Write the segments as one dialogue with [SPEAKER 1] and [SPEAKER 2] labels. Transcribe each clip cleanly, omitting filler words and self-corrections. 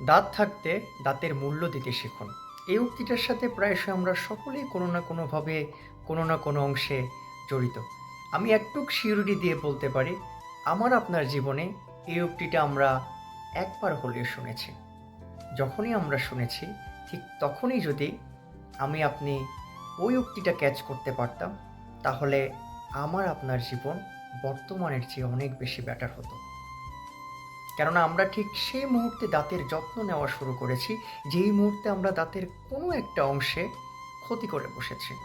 [SPEAKER 1] দাঁত থাকতে দাঁতের মূল্য দিতে শিখুন। এই উক্তিটার সাথে প্রায়শই আমরা সকলেই কোনো না কোনোভাবে, কোনো না কোনো অংশে জড়িত। আমি একটুক সিউরিটি দিয়ে বলতে পারি, আমার আপনার জীবনে এই উক্তিটা আমরা একবার হলেও শুনেছি। যখনই আমরা শুনেছি, ঠিক তখনই যদি আমি আপনি ওই উক্তিটা ক্যাচ করতে পারতাম, তাহলে আমার আপনার জীবন বর্তমানের চেয়ে অনেক বেশি বেটার হতো। কেননা আমরা ঠিক সেই মুহূর্তে দাঁতের যত্ন নেওয়া শুরু করেছি, যেই মুহূর্তে আমরা দাঁতের কোনো একটা অংশে ক্ষতি করে বসেছি।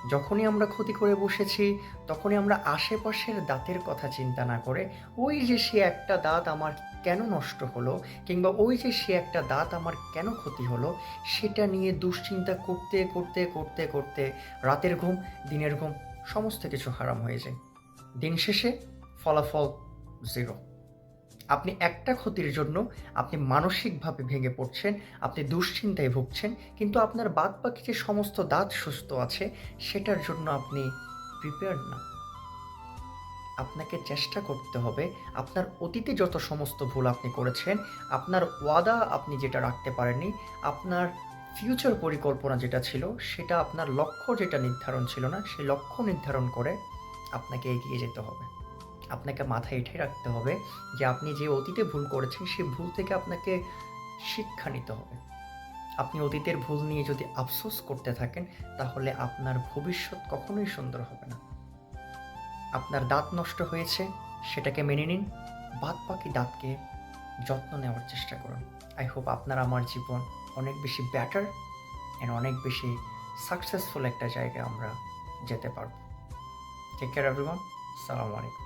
[SPEAKER 1] যখনই আমরা ক্ষতি করে বসেছি, তখনই আমরা আশেপাশের দাঁতের কথা চিন্তা না করে, ওই যে সে একটা দাঁত আমার কেন নষ্ট হলো, কিংবা ওই যে সে একটা দাঁত আমার কেন ক্ষতি হলো, সেটা নিয়ে দুশ্চিন্তা করতে করতে করতে করতে রাতের ঘুম, দিনের ঘুম সমস্ত কিছু হারাম হয়ে যায়। দিন শেষে ফলাফল 0। আপনি একটা ক্ষতির জন্য আপনি মানসিকভাবে ভেঙে পড়ছেন, আপনি দুশ্চিন্তায় ভুগছেন, কিন্তু আপনার বাদবাকি যে সমস্ত দাঁত সুস্থ আছে, সেটার জন্য আপনি প্রিপেয়ার্ড না। আপনাকে চেষ্টা করতে হবে, আপনার অতীতে যত সমস্ত ভুল আপনি করেছেন, আপনার ওয়াদা আপনি যেটা রাখতে পারেননি, আপনার ফিউচার পরিকল্পনা যেটা ছিল, সেটা আপনার লক্ষ্য যেটা নির্ধারণ ছিল না, সেই লক্ষ্য নির্ধারণ করে আপনাকে এগিয়ে যেতে হবে। আপনাকে মাথায় এঁটে রাখতে হবে যে আপনি যে অতীতে ভুল করেছেন, সেই ভুল থেকে আপনাকে শিক্ষা নিতে হবে। আপনি অতীতের ভুল নিয়ে যদি আফসোস করতে থাকেন, তাহলে আপনার ভবিষ্যৎ কখনোই সুন্দর হবে না। আপনার দাঁত নষ্ট হয়েছে, সেটাকে মেনে নিন। বাদবাকি দাঁতকে যত্ন নেওয়ার চেষ্টা করুন। আই হোপ আপনার আমার জীবন অনেক বেশি বেটার অ্যান্ড অনেক বেশি সাকসেসফুল একটা জায়গায় আমরা যেতে পারব। Take care everyone. আসসালামু আলাইকুম।